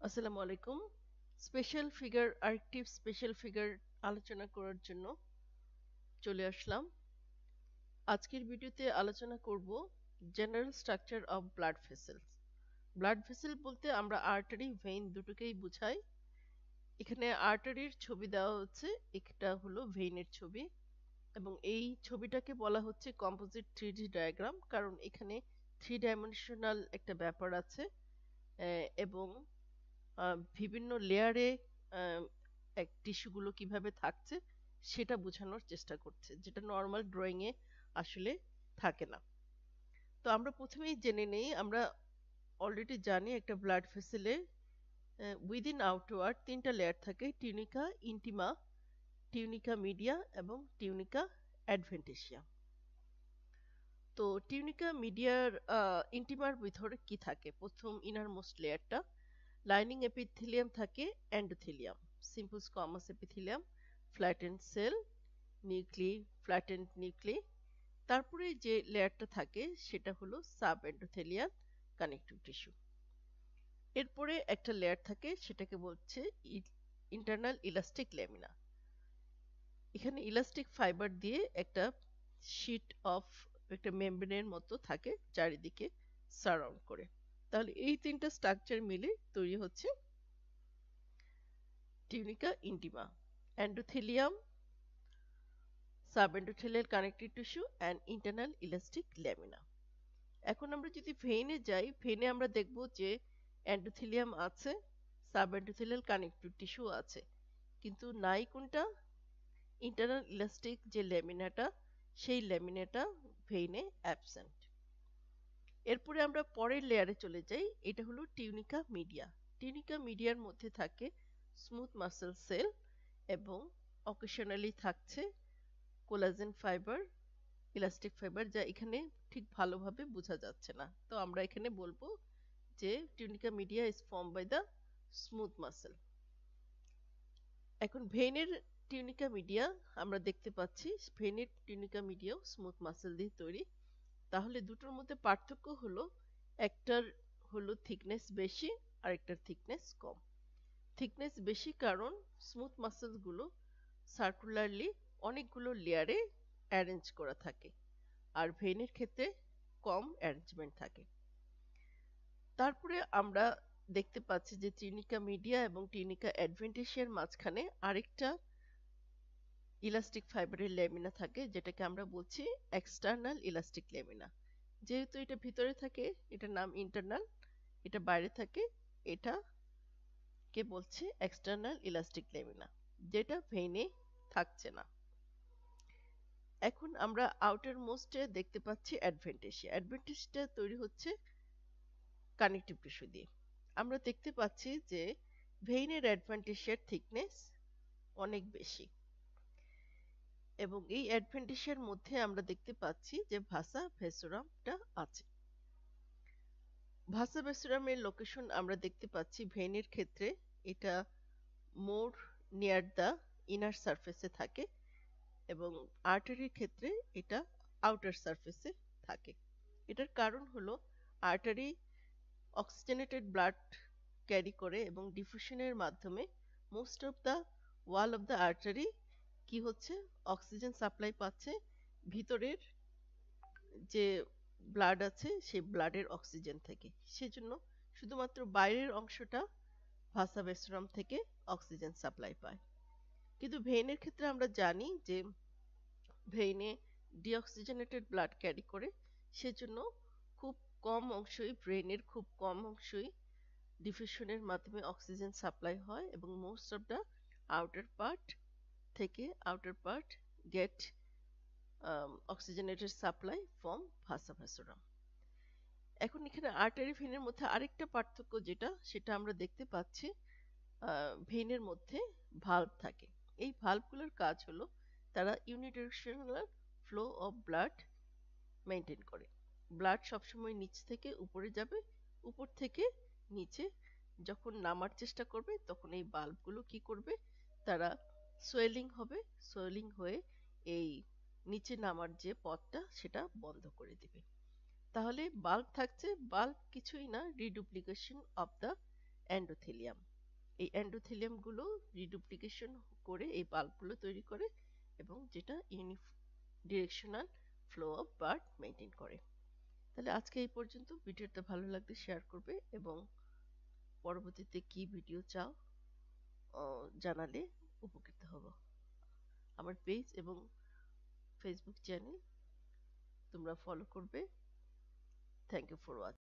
আসসালামু আলাইকুম। Special figure আরেকটি স্পেশাল ফিগার আলোচনা করার জন্য চলে আসলাম। আজকের ভিডিওতে আলোচনা করব general structure of blood vessels. Blood vessel বলতে আমরা আর্টারি ভেইন দুটোকেই বোঝাই। এখানে আর্টারির ছবি দেওয়া হচ্ছে, একটা হলো ভেইনের ছবি, এবং এই ছবিটাকে বলা হচ্ছে কম্পোজিট 3D ডায়াগ্রাম, কারণ এখানে 3 ডাইমেনশনাল একটা ব্যাপার আছে। এবং বিভিন্ন লেয়ারে এক টিস্যুগুলো কিভাবে থাকছে সেটা বোঝানোর চেষ্টা করছে, যেটা নর্মাল ড্রয়িং এ আসলে থাকে না। তো আমরা প্রথমেই জেনে নেই, আমরা অলরেডি জানি একটা ব্লাড ভেসেলে উইদিন আউটওয়ার্ড তিনটা লেয়ার থাকে: টিউনিকা, ইন্টিমা, টিউনিকা মিডিয়া এবং টিউনিকা অ্যাডভেন্টিসিয়া। তো টিউনিকা মিডিয়ার ইন্টিমার ভিতরে কি থাকে? প্রথম ইনার মোস্ট লেয়ারটা লাইনিং এপিথেলিয়াম থাকে, endothelium, simple squamous epithelium, flattened cell, nuclei, flattened nuclei. তারপরে যে লেয়ারটা থাকে সেটা হলো সাব এন্ডোথেলিয়াল কানেকটিভ টিস্যু। এরপরে একটা লেয়ার থাকে, সেটাকে বলছে ইন্টারনাল ইলাস্টিক ল্যামিনা। এখানে ইলাস্টিক ফাইবার দিয়ে একটা শীট অফ একটা মেমব্রেনের মতো থাকে চারিদিকে সারাউন্ড করে। তাহলে এই তিনটা স্ট্রাকচার মিলে তৈরি হচ্ছে tunica intima: endothelium, subendothelial connective tissue and internal elastic lamina. এখন আমরা যদি ভেইনে যাই, ভেইনে আমরা দেখব যে এন্ডোথেলিয়াম আছে, সাবেন্ডোথেলিয়াল কানেকটিভ টিস্যু আছে, কিন্তু নাই কোনটা? ইন্টারনাল ইলাস্টিক যে ল্যামিনাটা, সেই ল্যামিনাটা ভেইনে অ্যাবসেন্ট। এরপরে আমরা পরের লেয়ারে চলে যাই, এটা হলো টিউনিকা মিডিয়া। টিউনিকা মিডিয়ার মধ্যে থাকে স্মুথ মাসল সেল এবং অকেশনালি থাকছে কোলাজেন ফাইবার, ইলাস্টিক ফাইবার, যা এখানে ঠিক ভালোভাবে বোঝা যাচ্ছে না। তো আমরা এখানে বলবো যে tunica media is form by the smooth muscle. এখন ভেইনের টিউনিকা মিডিয়া আমরা দেখতে পাচ্ছি, ভেইনের টিউনিকা মিডিয়াও স্মুথ মাসল দিয়ে তৈরি। তাহলে দুটোর মধ্যে পার্থক্য হলো, একটার হলো থিকনেস বেশি আর একটার থিকনেস কম। থিকনেস বেশি কারণ স্মুথ মাসল গুলো সার্কুলারলি অনেকগুলো লেয়ারে অ্যারেঞ্জ করা থাকে, আর ভেইনের ক্ষেত্রে কম অ্যারেঞ্জমেন্ট থাকে। তারপরে আমরা দেখতে পাচ্ছি যে টিউনিকা মিডিয়া এবং টিউনিকা অ্যাডভেন্টিসিয়ার মাঝখানে আরেকটা ইলাস্টিক ফাইবারের ল্যামিনা থাকে, যেটাকে আমরা বলছি এক্সটার্নাল ইলাস্টিক ল্যামিনা। যেহেতু এটা ভিতরে থাকে, এটার নাম ইন্টারনাল, এটা বাইরে থাকে, এটা কে বলছে এক্সটার্নাল ইলাস্টিক ল্যামিনা, যেটা ভেইনে থাকছে না। এখন আমরা আউটার মোস্টে দেখতে পাচ্ছি অ্যাডভেন্টিসিয়া। অ্যাডভেন্টিসিয়া তৈরি হচ্ছে কানেকটিভ টিস্যু দিয়ে। আমরা দেখতে পাচ্ছি যে ভেইনের অ্যাডভেন্টিসিয়ার থিকনেস অনেক বেশি, এবং এই অ্যাডভেন্টিসিয়ার মধ্যে আমরা দেখতে পাচ্ছি যে ভাসা ভেসোরামটা আছে। ভাসা ভেসোরামের লোকেশন আমরা দেখতে পাচ্ছি ভেইনের ক্ষেত্রে এটা মোর নিয়ার দ্য ইনার সারফেসে থাকে, এবং আর্টারির ক্ষেত্রে এটা আউটার সারফেসে থাকে। এটার কারণ হলো আর্টারি অক্সিজেনেটেড ব্লাড ক্যারি করে, এবং ডিফিউশনের মাধ্যমে most of the wall of the artery কি হচ্ছে, অক্সিজেন সাপ্লাই পাচ্ছে ভিতরের যে ব্লাড আছে সেই ব্লাডের অক্সিজেন থেকে। সেজন্য শুধুমাত্র বাইরের অংশটা ভাসা ভেসোরাম থেকে অক্সিজেন সাপ্লাই পায়। কিন্তু ভেইনের ক্ষেত্রে আমরা জানি যে ভেইনে ডিঅক্সিজেনেটেড ব্লাড ক্যারি করে, সেজন্য খুব কম অংশই, ব্রেনের খুব কম অংশই ডিফিউশনের মাধ্যমে অক্সিজেন সাপ্লাই হয়, এবং most of the outer part থেকে outer part get oxygenated supply from vasa vasorum. এখন এখানে আর্টারি ভেইনের মধ্যে আরেকটা পার্থক্য যেটা, সেটা আমরা দেখতে পাচ্ছি ভেইনের মধ্যে ভালভ থাকে। এই ভালভগুলোর কাজ হলো তারা unidirectional flow of blood maintain করে। ব্লাড সবসময় নিচ থেকে উপরে যাবে, উপর থেকে নিচে যখন নামার চেষ্টা করবে তখন এই বাল্বগুলো কি করবে, তারা সোয়েলিং হবে, সোয়েলিং হয়ে এই নিচে নামার যে পথটা সেটা বন্ধ করে দিবে। তাহলে বাল্ব থাকছে, বাল্ব কিছুই না, রিডুপ্লিকেশন অফ দ্য এন্ডোথেলিয়াম। এই এন্ডোথেলিয়ামগুলো রিডুপ্লিকেশন করে এই বাল্বগুলো তৈরি করে এবং যেটা directional flow of blood maintain করে। তাহলে আজকে এই পর্যন্ত। ভিডিওটা ভালো লাগলে শেয়ার করবে এবং পরবর্তীতে কি ভিডিও চাও জানালে উপকৃত হব। আমার পেজ এবং ফেসবুক চ্যানেল তোমরা ফলো করবে। Thank you for watching.